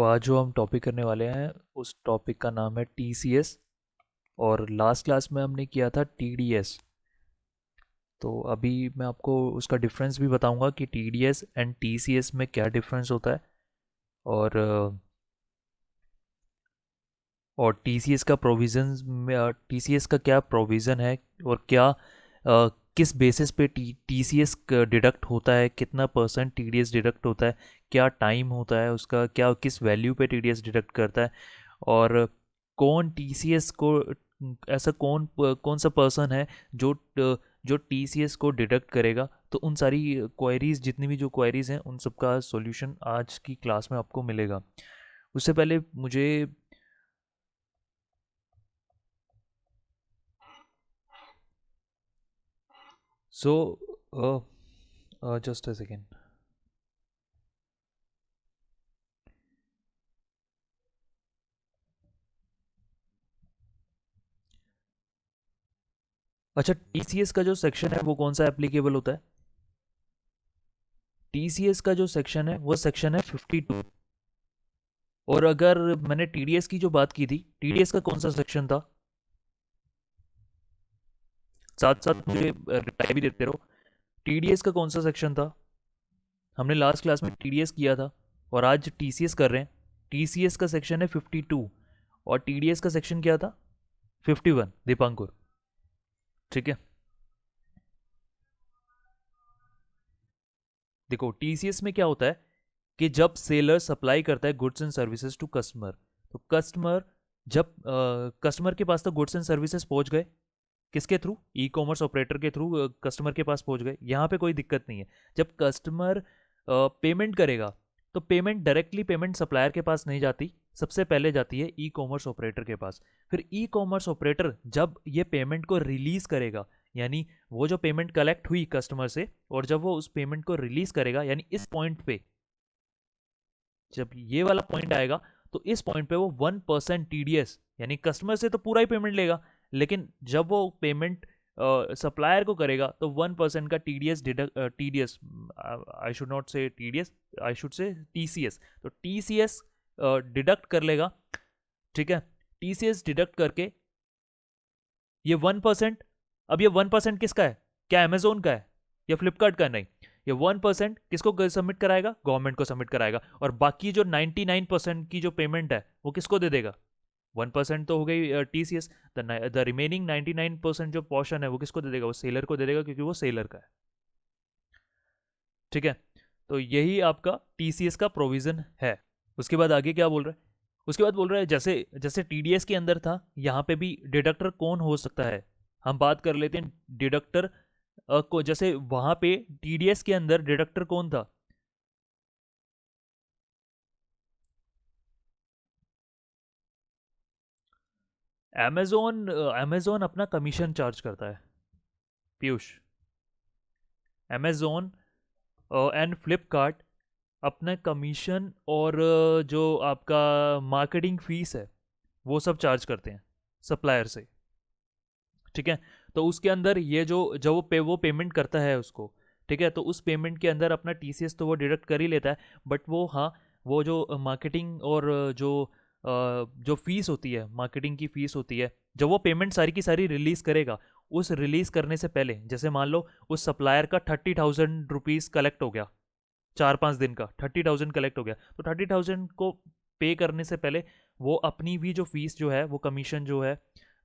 तो आज जो हम टॉपिक करने वाले हैं उस टॉपिक का नाम है टीसीएस। और लास्ट क्लास में हमने किया था टीडीएस। तो अभी मैं आपको उसका डिफरेंस भी बताऊंगा कि टीडीएस एंड टीसीएस में क्या डिफरेंस होता है। और टीसीएस का प्रोविज़न में टीसीएस का क्या प्रोविज़न है और क्या किस बेसिस पे टीसीएस डिडक्ट होता है, कितना परसेंट टीडीएस डिडक्ट होता है, क्या टाइम होता है उसका, क्या किस वैल्यू पे टीडीएस डिडक्ट करता है, और कौन टीसीएस को ऐसा कौन सा पर्सन है जो जो टीसीएस को डिडक्ट करेगा। तो उन सारी क्वेरीज, जितनी भी जो क्वेरीज हैं, उन सब का सॉल्यूशन आज की क्लास में आपको मिलेगा। उससे पहले मुझे So, just a second. अच्छा, टीसीएस का जो सेक्शन है वो कौन सा एप्लीकेबल होता है? टीसीएस का जो सेक्शन है वो सेक्शन है 52। और अगर मैंने टीडीएस की जो बात की थी, टीडीएस का कौन सा सेक्शन था? साथ साथ मुझे रिप्लाई भी देते रहो। टीडीएस का कौन सा सेक्शन था? हमने लास्ट क्लास में टीडीएस किया था और आज टीसीएस कर रहे हैं। टीसीएस का सेक्शन है 52 और टीडीएस का सेक्शन क्या था? 51। दीपांकुर, ठीक है। देखो, टीसीएस में क्या होता है कि जब सेलर सप्लाई करता है goods and services to customer, तो कस्टमर जब कस्टमर के पास तो गुड्स एंड सर्विसेज पहुंच गए, किसके थ्रू? ई कॉमर्स ऑपरेटर के थ्रू कस्टमर के पास पहुंच गए। यहाँ पे कोई दिक्कत नहीं है। जब कस्टमर पेमेंट करेगा तो पेमेंट डायरेक्टली पेमेंट सप्लायर के पास नहीं जाती, सबसे पहले जाती है ई कॉमर्स ऑपरेटर के पास। फिर ई कॉमर्स ऑपरेटर जब ये पेमेंट को रिलीज करेगा, यानी वो जो पेमेंट कलेक्ट हुई कस्टमर से, और जब वो उस पेमेंट को रिलीज करेगा, यानी इस पॉइंट पे जब ये वाला पॉइंट आएगा, तो इस पॉइंट पे वो 1% टीडीएस, यानी कस्टमर से तो पूरा ही पेमेंट लेगा, लेकिन जब वो पेमेंट सप्लायर को करेगा तो 1% का TDS TDS, I should not say TDS, I should say TCS. तो टीसीएस डिडक्ट कर लेगा, ठीक है। टीसीएस डिडक्ट करके ये 1%, अब ये 1% किसका है? क्या अमेजोन का है या फ्लिपकार्ट का? नहीं, ये 1% किसको सबमिट कराएगा? गवर्नमेंट को सबमिट कराएगा। और बाकी जो 99% की जो पेमेंट है वो किसको दे देगा? 1% तो हो गई टीसीएस, द रिमेनिंग 99% जो पोर्शन है वो किसको दे देगा? वो सेलर को दे देगा, क्योंकि वो सेलर का है, ठीक है। तो यही आपका टीसीएस का प्रोविजन है। उसके बाद आगे क्या बोल रहा है? उसके बाद बोल रहा है जैसे जैसे टीडीएस के अंदर था, यहाँ पे भी डिडक्टर कौन हो सकता है। हम बात कर लेते हैं डिडक्टर को। जैसे वहां पे टीडीएस के अंदर डिडक्टर कौन था? अमेजोन। अमेजोन अपना कमीशन चार्ज करता है, पीयूष। अमेजोन एंड फ्लिपकार्ट अपना कमीशन और जो आपका मार्केटिंग फीस है वो सब चार्ज करते हैं सप्लायर से, ठीक है। तो उसके अंदर ये जो जो वो पेमेंट करता है उसको, ठीक है, तो उस पेमेंट के अंदर अपना टीसीएस तो वो डिडक्ट कर ही लेता है। बट वो, हाँ, वो जो मार्केटिंग और जो फीस होती है, मार्केटिंग की फीस होती है, जब वो पेमेंट सारी की सारी रिलीज करेगा, उस रिलीज करने से पहले, जैसे मान लो उस सप्लायर का 30,000 रुपीज़ कलेक्ट हो गया, 4-5 दिन का 30,000 कलेक्ट हो गया, तो 30,000 को पे करने से पहले वो अपनी भी जो फीस जो है, वो कमीशन जो है,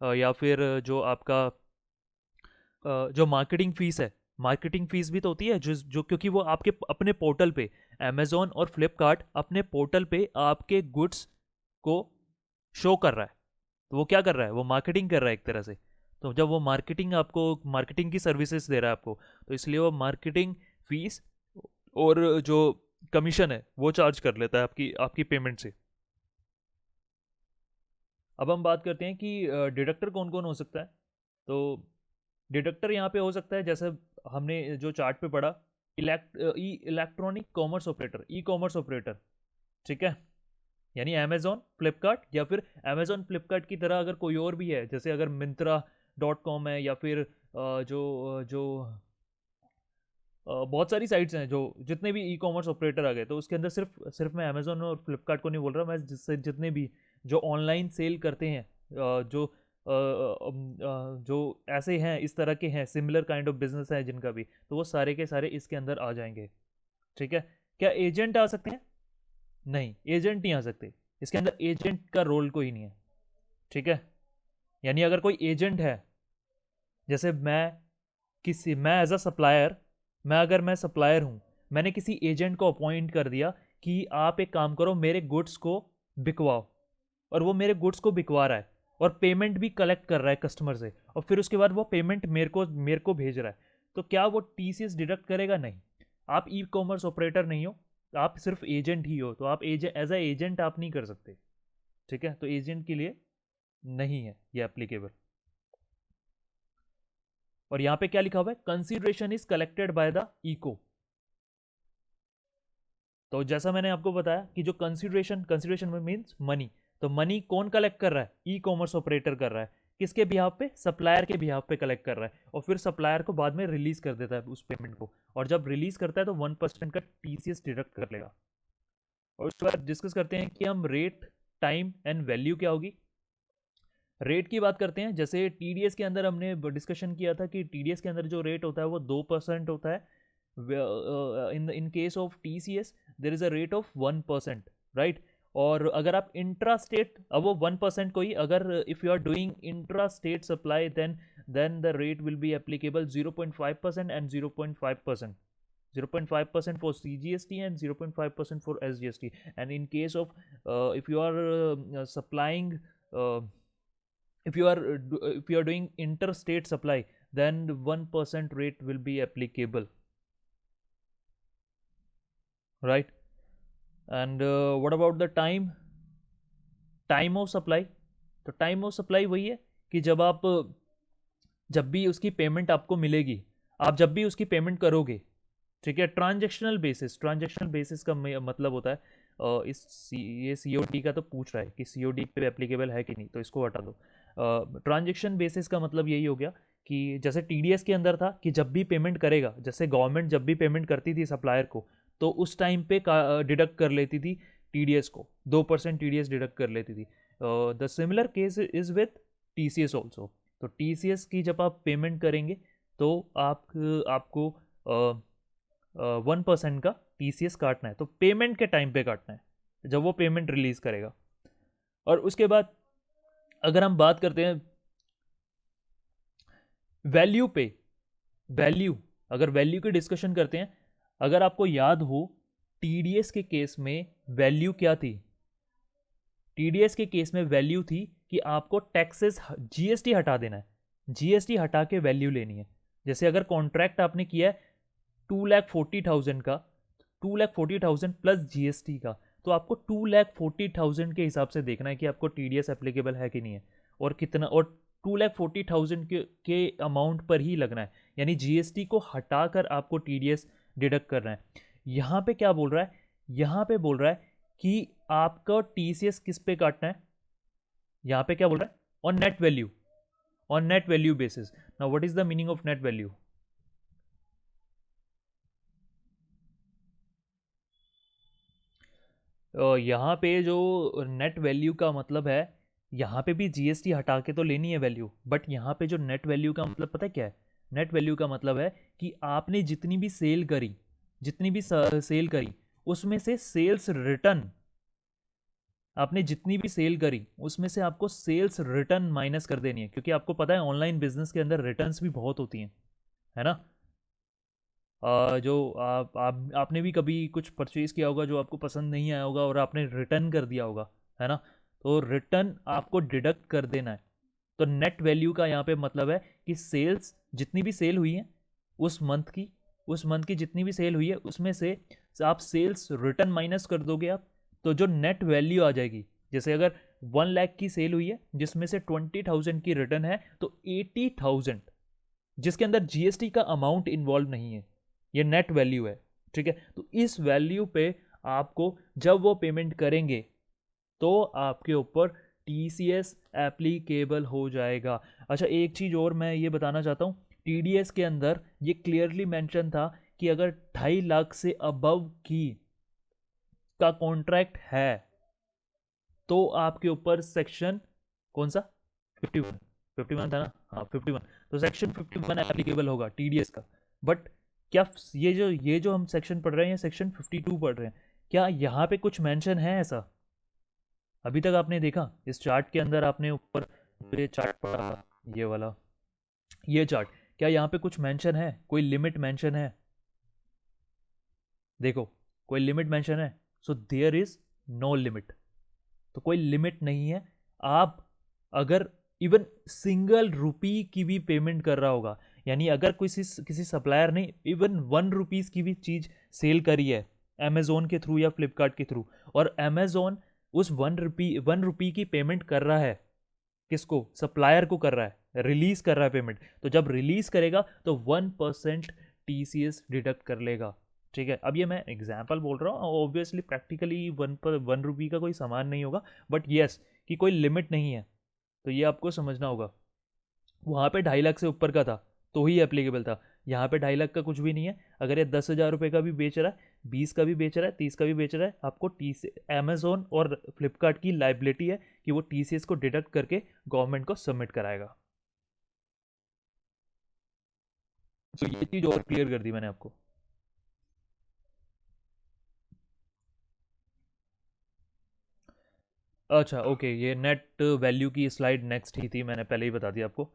या फिर जो आपका जो मार्केटिंग फीस है, मार्केटिंग फीस भी तो होती है, जो क्योंकि वो आपके अपने पोर्टल पे, अमेजोन और फ्लिपकार्ट अपने पोर्टल पे आपके गुड्स को शो कर रहा है। तो वो क्या कर रहा है? वो मार्केटिंग कर रहा है एक तरह से। तो जब वो मार्केटिंग आपको, मार्केटिंग की सर्विसेज दे रहा है आपको, तो इसलिए वो मार्केटिंग फीस और जो कमीशन है वो चार्ज कर लेता है आपकी आपकी पेमेंट से। अब हम बात करते हैं कि डिडक्टर कौन कौन हो सकता है। तो डिडक्टर यहाँ पे हो सकता है, जैसे हमने जो चार्ट पे पढ़ा, इलेक्ट्रॉनिक कॉमर्स ऑपरेटर, ई कॉमर्स ऑपरेटर, ठीक है, यानी अमेजोन फ्लिपकार्ट, या फिर अमेजोन फ्लिपकार्ट की तरह अगर कोई और भी है, जैसे अगर मिंत्रा .com है, या फिर जो जो बहुत सारी साइट्स हैं जो जितने भी ई कॉमर्स ऑपरेटर आ गए, तो उसके अंदर सिर्फ मैं अमेजोन और फ्लिपकार्ट को नहीं बोल रहा, मैं जिससे जितने भी जो ऑनलाइन सेल करते हैं, जो ऐसे हैं, इस तरह के हैं, सिमिलर काइंड ऑफ बिजनेस है जिनका भी, तो वो सारे के सारे इसके अंदर आ जाएंगे। ठीक है। क्या एजेंट आ सकते हैं? नहीं, एजेंट नहीं आ सकते, इसके अंदर एजेंट का रोल कोई नहीं है। ठीक है। यानी अगर कोई एजेंट है, जैसे मैं एज अ सप्लायर, अगर मैं सप्लायर हूँ, मैंने किसी एजेंट को अपॉइंट कर दिया कि आप एक काम करो, मेरे गुड्स को बिकवाओ, और वो मेरे गुड्स को बिकवा रहा है और पेमेंट भी कलेक्ट कर रहा है कस्टमर से, और फिर उसके बाद वो पेमेंट मेरे को भेज रहा है, तो क्या वो टीसीएस डिडक्ट करेगा? नहीं। आप ई कॉमर्स ऑपरेटर नहीं हो, आप सिर्फ एजेंट ही हो, तो आप एज अ एजेंट आप नहीं कर सकते। ठीक है, तो एजेंट के लिए नहीं है ये एप्लीकेबल। और यहां पे क्या लिखा हुआ है? Consideration is collected by the ECO. तो जैसा मैंने आपको बताया कि जो कंसिडरेशन में मीन्स मनी, तो मनी कौन कलेक्ट कर रहा है? ई कॉमर्स ऑपरेटर कर रहा है। किसके बिहाफ पे? सप्लायर के बिहाफ पे कलेक्ट कर रहा है, और फिर सप्लायर को बाद में रिलीज कर देता है उस पेमेंट को, और जब रिलीज करता है तो 1% का टीसीएस डिडक्ट कर लेगा। और उसके बाद डिस्कस करते हैं कि हम रेट, टाइम एंड वैल्यू क्या होगी। रेट की बात करते हैं, जैसे टीडीएस के अंदर हमने डिस्कशन किया था कि टीडीएस के अंदर जो रेट होता है वो 2% होता है। In case of TCS there is a rate of 1%, right. और अगर आप इंट्रा स्टेट, अब वो 1% को ही, अगर if you are doing intra state supply, then the rate will be applicable 0.5% and 0.5%, 0.5% for CGST and 0.5% for SGST. And in case of if you are supplying, if you are doing interstate supply, then the 1% rate will be applicable, right? And what about the time of supply? तो time of supply वही है कि जब भी उसकी payment आपको मिलेगी, आप जब भी उसकी पेमेंट करोगे, ठीक है। ट्रांजेक्शनल बेसिस का मतलब होता है ये सीओडी का तो पूछ रहा है कि सीओडी पे एप्लीकेबल है कि नहीं, तो इसको हटा दो। ट्रांजेक्शन बेसिस का मतलब यही हो गया कि जैसे टीडीएस के अंदर था कि जब भी पेमेंट करेगा, जैसे गवर्नमेंट जब भी पेमेंट करती थी सप्लायर को, तो उस टाइम पे डिडक्ट कर लेती थी टीडीएस को, 2% टीडीएस डिडक्ट कर लेती थी। The similar case is with TCS also. तो टीसीएस की जब आप पेमेंट करेंगे तो आपको 1% का टीसीएस काटना है, तो पेमेंट के टाइम पे काटना है जब वो पेमेंट रिलीज करेगा। और उसके बाद अगर हम बात करते हैं वैल्यू पे, अगर वैल्यू की डिस्कशन करते हैं, अगर आपको याद हो टीडीएस के केस में वैल्यू क्या थी? टीडीएस के केस में वैल्यू थी कि आपको टैक्सेस, जीएसटी हटा देना है, जीएसटी हटा के वैल्यू लेनी है। जैसे अगर कॉन्ट्रैक्ट आपने किया है 2,40,000 का, 2,40,000 प्लस जीएसटी का, तो आपको 2,40,000 के हिसाब से देखना है कि आपको टीडीएस एप्लीकेबल है कि नहीं है, और कितना, और 2,40,000 के अमाउंट पर ही लगना है, यानी जीएसटी को हटाकर आपको टीडीएस डिडक्ट करना है। यहाँ पे क्या बोल रहा है? यहाँ पे बोल रहा है कि आपका टीसीएस किस पे काटना है? यहाँ पे क्या बोल रहा है? On net value, on net value basis. Now what is the meaning of net value? यहाँ पे जो नेट वैल्यू का मतलब है, यहाँ पे भी जीएसटी हटा के तो लेनी है वैल्यू, बट यहाँ पे जो नेट वैल्यू का मतलब पता है क्या है? नेट वैल्यू का मतलब है कि आपने जितनी भी सेल करी, उसमें से सेल्स रिटर्न, आपने जितनी भी सेल करी उसमें से आपको सेल्स रिटर्न माइनस कर देनी है, क्योंकि आपको पता है ऑनलाइन बिजनेस के अंदर रिटर्न्स भी बहुत होती हैं, है ना। जो आपने भी कभी कुछ परचेज किया होगा जो आपको पसंद नहीं आया होगा और आपने रिटर्न कर दिया होगा, है ना, तो रिटर्न आपको डिडक्ट कर देना है। तो नेट वैल्यू का यहाँ पे मतलब है कि सेल्स, जितनी भी सेल हुई है उस मंथ की जितनी भी सेल हुई है उसमें से आप सेल्स रिटर्न माइनस कर दोगे आप, तो जो नेट वैल्यू आ जाएगी, जैसे अगर 1 लाख की सेल हुई है जिसमें से 20,000 की रिटर्न है, तो 80,000 जिसके अंदर जीएसटी का अमाउंट इन्वॉल्व नहीं है, ये नेट वैल्यू है। ठीक है, तो इस वैल्यू पे आपको जब वो पेमेंट करेंगे तो आपके ऊपर टीसीएस एप्लीकेबल हो जाएगा। अच्छा, एक चीज़ और मैं ये बताना चाहता हूँ, टीडीएस के अंदर ये क्लियरली मेंशन था कि अगर 2.5 लाख से अबव की का कॉन्ट्रैक्ट है तो आपके ऊपर सेक्शन कौन सा 51 51 था ना, हाँ 51, तो सेक्शन 51 एप्लीकेबल होगा टीडीएस का। बट क्या ये जो हम सेक्शन पढ़ रहे हैं सेक्शन 52 पढ़ रहे हैं, क्या यहाँ पे कुछ मेंशन है ऐसा? अभी तक आपने देखा इस चार्ट के अंदर, आपने ऊपर ये चार्ट पढ़ा, ये वाला ये चार्ट, क्या यहाँ पे कुछ मेंशन है, कोई लिमिट मेंशन है? देखो कोई लिमिट मेंशन है? So there is no limit, तो कोई लिमिट नहीं है। आप अगर इवन सिंगल रुपी की भी पेमेंट कर रहा होगा, यानी अगर किसी सप्लायर ने इवन 1 रुपीज़ की भी चीज़ सेल करी है अमेजोन के थ्रू या फ्लिपकार्ट के थ्रू, और अमेजोन उस 1 रुपी की पेमेंट कर रहा है, किसको? सप्लायर को कर रहा है, रिलीज कर रहा है पेमेंट, तो जब रिलीज करेगा तो 1% टीसीएस डिडक्ट कर लेगा। ठीक है, अब ये मैं एग्जाम्पल बोल रहा हूँ, ऑब्वियसली प्रैक्टिकली 1 रुपी का कोई सामान नहीं होगा, बट येस कि कोई लिमिट नहीं है, तो ये आपको समझना होगा। वहाँ पे 2.5 लाख से ऊपर का था तो ही एप्लीकेबल था, यहाँ पे 2.5 लाख का कुछ भी नहीं है। अगर ये 10,000 रुपये का भी बेच रहा है, 20 का भी बेच रहा है, 30 का भी बेच रहा है, आपको अमेजोन और फ्लिपकार्ट की लाइबिलिटी है कि वो टीसीएस को डिडक्ट करके गवर्नमेंट को सबमिट कराएगा। तो ये चीज़ और क्लियर कर दी मैंने आपको। अच्छा ओके, ये नेट वैल्यू की स्लाइड नेक्स्ट ही थी, मैंने पहले ही बता दिया आपको।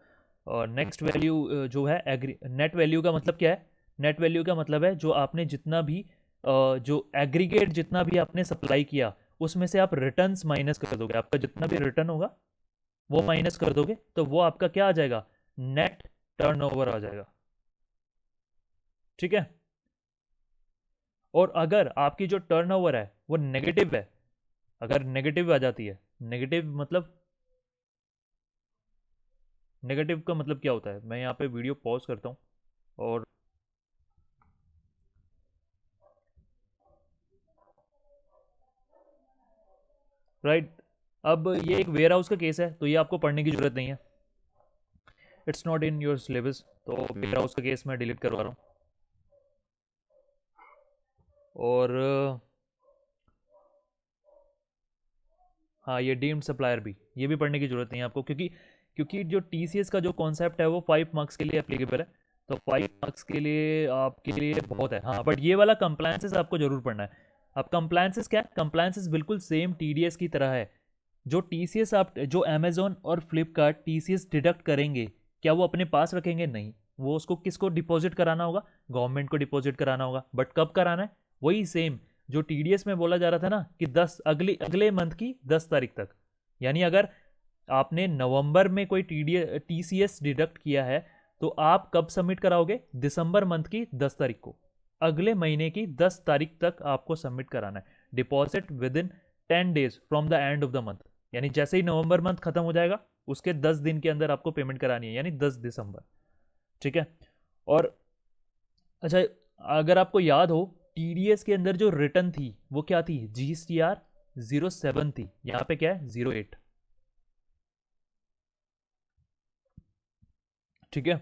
और नेक्स्ट वैल्यू जो है नेट वैल्यू का मतलब क्या है? नेट वैल्यू का मतलब है जो आपने जितना भी जो एग्रीगेट जितना भी आपने सप्लाई किया उसमें से आप रिटर्न्स माइनस कर दोगे, आपका जितना भी रिटर्न होगा वो माइनस कर दोगे, तो वो आपका क्या आ जाएगा? नेट टर्नओवर आ जाएगा। ठीक है, और अगर आपकी जो टर्नओवर है वो नेगेटिव है, अगर नेगेटिव आ जाती है, नेगेटिव मतलब, नेगेटिव का मतलब क्या होता है? मैं यहाँ पे वीडियो पॉज करता हूँ और राइट, अब ये एक वेयर हाउस का केस है तो ये आपको पढ़ने की जरूरत नहीं है, it's not in your syllabus, तो वेयर हाउस का केस मैं डिलीट करवा रहा हूँ। और हाँ, ये डीम्ड सप्लायर भी, ये भी पढ़ने की जरूरत नहीं है आपको, क्योंकि क्योंकि जो टीसीएस का जो कॉन्सेप्ट है वो 5 मार्क्स के लिए एप्लीकेबल है, तो 5 मार्क्स के लिए आपके लिए बहुत है। हाँ, बट ये वाला कंप्लायंसेस आपको जरूर पढ़ना है। अब कंप्लायंसेस क्या है? कंप्लायंसेस बिल्कुल सेम टीडीएस की तरह है। जो टीसीएस आप, जो अमेजोन और फ्लिपकार्ट टीसीएस डिडक्ट करेंगे, क्या वो अपने पास रखेंगे? नहीं, वो उसको किसको डिपॉजिट कराना होगा? गवर्नमेंट को डिपॉजिट कराना होगा। बट कब कराना है? वही सेम जो टीडीएस में बोला जा रहा था ना कि 10 अगले अगले मंथ की 10 तारीख तक, यानी अगर आपने नवंबर में कोई टीसीएस डिडक्ट किया है तो आप कब सबमिट कराओगे? दिसंबर मंथ की 10 तारीख को, अगले महीने की 10 तारीख तक आपको सबमिट कराना है। Deposit with in 10 days from the end of the month, यानी जैसे ही नवंबर मंथ खत्म हो जाएगा उसके 10 दिन के अंदर आपको पेमेंट करानी है, यानी 10 दिसंबर। ठीक है, और अच्छा, अगर आपको याद हो टीडीएस के अंदर जो रिटर्न थी वो क्या थी? जीएसटीआर 07 थी, यहाँ पे क्या है? 08। ठीक है,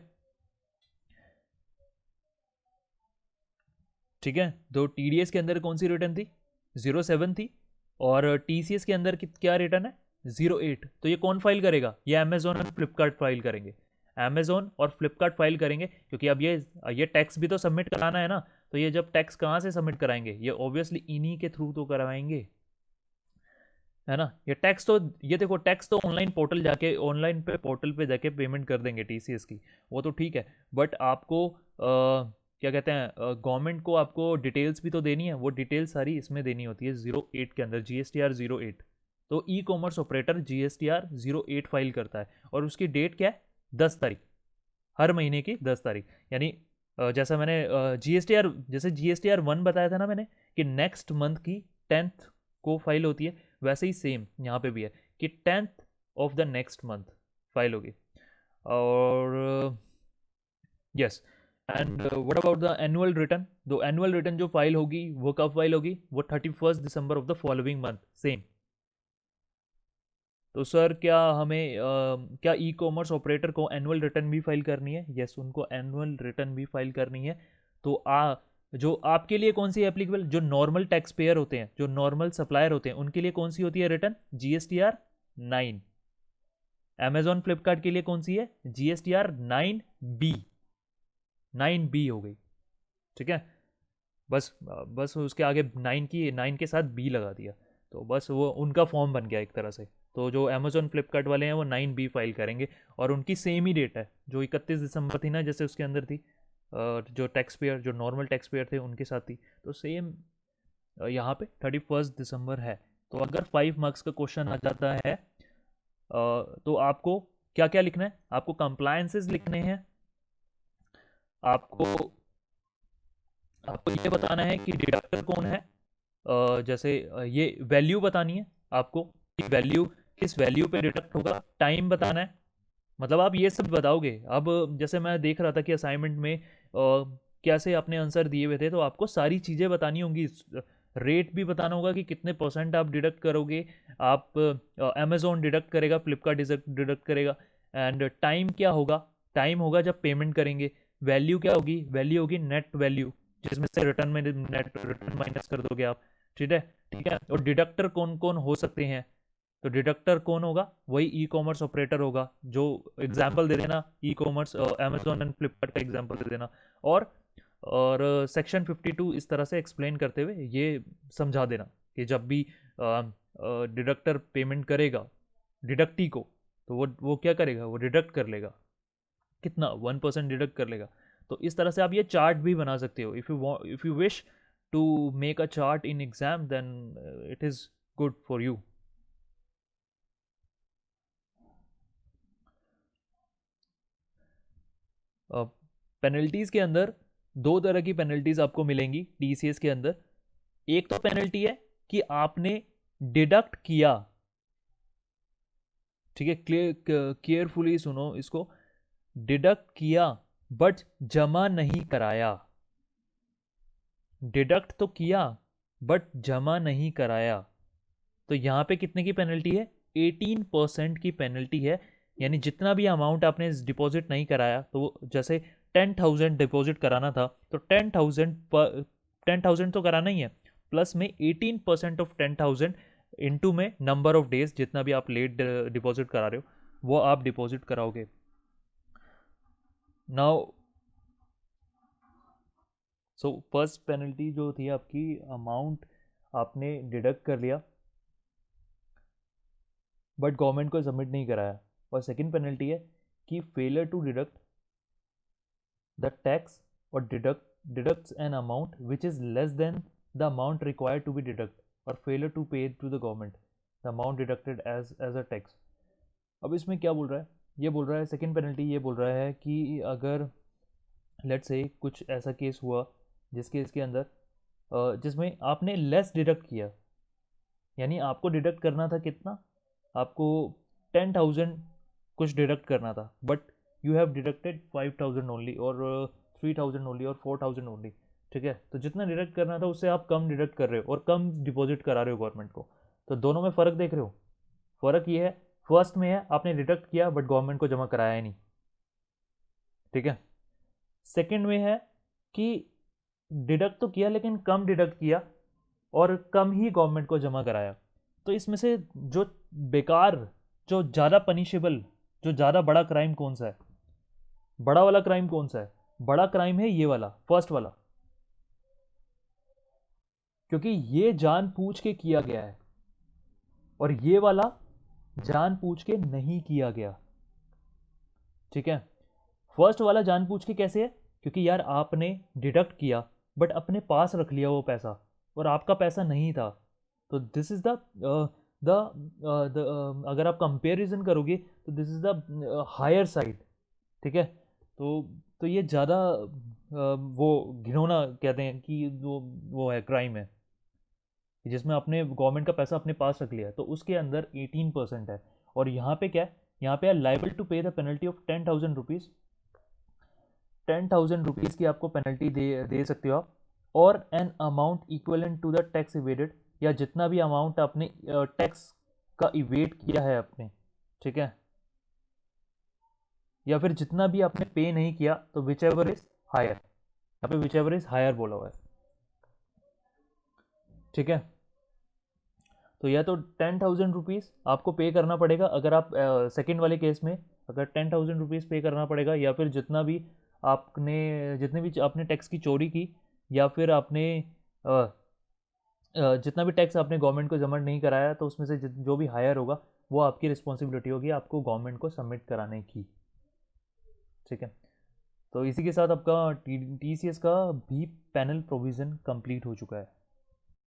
ठीक है, तो टीडीएस के अंदर कौन सी रिटर्न थी? 07 थी, और टीसीएस के अंदर क्या रिटर्न है? 08। तो ये कौन फाइल करेगा? ये अमेजोन और फ्लिपकार्ट फाइल करेंगे, अमेजोन और फ्लिपकार्ट फाइल करेंगे, क्योंकि अब ये टैक्स भी तो सबमिट कराना है ना, तो ये जब टैक्स कहाँ से सबमिट कराएंगे? ये ऑब्वियसली इन्हीं के थ्रू तो करवाएंगे, है ना। ये टैक्स तो, ये देखो टैक्स तो ऑनलाइन पोर्टल जाके, ऑनलाइन पे पोर्टल पे जाके पेमेंट कर देंगे टीसीएस की, वो तो ठीक है, बट आपको क्या कहते हैं, गवर्नमेंट को आपको डिटेल्स भी तो देनी है, वो डिटेल्स सारी इसमें देनी होती है 08 के अंदर, जीएसटीआर 08। तो ई कॉमर्स ऑपरेटर जीएसटीआर 08 फाइल करता है, और उसकी डेट क्या है? 10 तारीख, हर महीने की 10 तारीख, यानी जैसा मैंने जीएसटीआर, जैसे जीएसटीआर 1 बताया था ना मैंने कि नेक्स्ट मंथ की 10th को फाइल होती है, वैसे ही सेम यहाँ पे भी है कि 10th of the next month file होगी। और yes, and what about the annual return? दो एनुअल रिटर्न जो फाइल होगी वो कब फाइल होगी? वो 31 December of the following month, same. तो सर क्या हमें क्या ई कॉमर्स ऑपरेटर को एनुअल रिटर्न भी फाइल करनी है? यस, उनको एनुअल रिटर्न भी फाइल करनी है। तो जो आपके लिए कौन सी एप्लीकेबल, जो नॉर्मल टैक्स पेयर होते हैं, जो नॉर्मल सप्लायर होते हैं, उनके लिए कौन सी होती है रिटर्न, GSTR 9। अमेजॉन फ्लिपकार्ट के लिए कौन सी है, GSTR 9B, 9B हो गई, ठीक है। बस बस उसके आगे 9 के साथ B लगा दिया, तो बस वो उनका फॉर्म बन गया एक तरह से। तो जो अमेजोन फ्लिपकार्ट वाले हैं वो 9B फाइल करेंगे, और उनकी सेम ही डेट है जो 31 दिसंबर थी ना, जैसे उसके अंदर थी, जो टैक्स पेयर, जो नॉर्मल टैक्स पेयर थे उनके साथ थी, तो सेम यहाँ पे 31 दिसंबर है। तो अगर 5 मार्क्स का क्वेश्चन आ जाता है तो आपको क्या क्या लिखना है, आपको कंप्लायंसेस लिखने हैं, आपको आपको ये बताना है कि डिडक्टर कौन है, जैसे ये वैल्यू बतानी है आपको कि वैल्यू किस वैल्यू पे डिडक्ट होगा, टाइम बताना है, मतलब आप ये सब बताओगे। अब जैसे मैं देख रहा था कि असाइनमेंट में कैसे अपने आंसर दिए हुए थे, तो आपको सारी चीज़ें बतानी होंगी, रेट भी बताना होगा कि कितने % आप डिडक्ट करोगे, आप अमेजोन डिडक्ट करेगा, फ्लिपकार्ट डिडक्ट करेगा, एंड टाइम क्या होगा, टाइम होगा जब पेमेंट करेंगे, वैल्यू क्या होगी, वैल्यू होगी नेट वैल्यू, जिसमें से रिटर्न में नेट रिटर्न माइनस कर दोगे आप, ठीक है, ठीक है। और डिडक्टर कौन कौन हो सकते हैं, तो डिडक्टर कौन होगा, वही ई कॉमर्स ऑपरेटर होगा, जो एग्जाम्पल दे देना, e commerce Amazon and Flipkart का एग्जाम्पल दे देना, और सेक्शन 52 इस तरह से एक्सप्लेन करते हुए ये समझा देना कि जब भी डिडक्टर पेमेंट करेगा डिडक्टी को, तो वो क्या करेगा, वो डिडक्ट कर लेगा, कितना 1% डिडक्ट कर लेगा। तो इस तरह से आप ये चार्ट भी बना सकते हो, if you wish to make a chart in exam, then it is good for you. Penalties के अंदर दो तरह की पेनल्टीज़ आपको मिलेंगी TCS के अंदर। एक तो पेनल्टी है कि आपने डिडक्ट किया, ठीक है, केयरफुली सुनो इसको, डिडक्ट किया बट जमा नहीं कराया, डिडक्ट तो किया बट जमा नहीं कराया, तो यहाँ पे कितने की पेनल्टी है, 18% की पेनल्टी है। यानी जितना भी अमाउंट आपने डिपॉजिट नहीं कराया, तो जैसे 10,000 डिपॉजिट कराना था, तो 10,000 तो कराना ही है, प्लस में 18% ऑफ 10,000 इंटू में नंबर ऑफ डेज, जितना भी आप लेट डिपॉजिट करा रहे हो वो आप डिपॉजिट कराओगे। नाउ सो फर्स्ट पेनल्टी जो थी आपकी, अमाउंट आपने डिडक्ट कर लिया बट गवर्नमेंट को सबमिट नहीं कराया, और सेकंड पेनल्टी है कि failure to deduct the tax और deducts an amount which is less than the amount required to be deduct, और failure to pay to the government the amount deducted as a tax. अब इसमें क्या बोल रहा है, ये बोल रहा है सेकंड पेनल्टी, ये बोल रहा है कि अगर लेट से कुछ ऐसा केस हुआ जिस केस के अंदर जिसमें आपने लेस डिडक्ट किया, यानी आपको डिडक्ट करना था कितना, आपको 10,000 कुछ डिडक्ट करना था, but you have deducted 5,000 only, और 3,000 ओनली, और 4,000 ओनली, ठीक है। तो जितना डिडक्ट करना था उससे आप कम डिडक्ट कर रहे हो और कम डिपॉजिट करा रहे हो गवर्नमेंट को, तो दोनों में फ़र्क देख रहे हो। फ़र्क ये है, फर्स्ट में है आपने डिडक्ट किया बट गवर्नमेंट को जमा कराया ही नहीं, ठीक है। सेकंड में है कि डिडक्ट तो किया लेकिन कम डिडक्ट किया और कम ही गवर्नमेंट को जमा कराया। तो इसमें से जो बेकार, जो ज़्यादा पनिशेबल, जो ज़्यादा बड़ा क्राइम कौन सा है, बड़ा वाला क्राइम कौन सा है, बड़ा क्राइम है ये वाला, फर्स्ट वाला, क्योंकि ये जानबूझ के किया गया है और ये वाला जानबूझ के नहीं किया गया, ठीक है। फर्स्ट वाला जानबूझ के कैसे है, क्योंकि यार आपने डिडक्ट किया बट अपने पास रख लिया वो पैसा, और आपका पैसा नहीं था, तो दिस इज द अगर आप कंपेरिजन करोगे तो this is the higher side, ठीक है। तो ये ज़्यादा वो घिनौना कहते हैं कि वो है, क्राइम है, जिसमें आपने गवर्नमेंट का पैसा अपने पास रख लिया है, तो उसके अंदर 18% है। और यहाँ पे क्या है, यहाँ पे liable to pay the penalty of 10,000 rupees, 10,000 rupees की आपको पेनल्टी दे सकते हो आप, और an amount equivalent to the tax evaded, या जितना भी अमाउंट आपने टैक्स का इवेट किया है आपने, ठीक है, या फिर जितना भी आपने पे नहीं किया, तो विच एवर इज हायर, यहाँ पे विच एवर इज हायर बोला हुआ है, ठीक है। तो या तो 10,000 रुपीज़ आपको पे करना पड़ेगा अगर आप सेकंड वाले केस में, अगर 10,000 रुपीज़ पे करना पड़ेगा, या फिर जितने भी आपने टैक्स की चोरी की, या फिर आपने जितना भी टैक्स आपने गवर्नमेंट को जमा नहीं कराया, तो उसमें से जो भी हायर होगा वो आपकी रिस्पॉन्सिबिलिटी होगी आपको गवर्नमेंट को सबमिट कराने की, ठीक है। तो इसी के साथ आपका टी सी एस का भी पैनल प्रोविज़न कंप्लीट हो चुका है।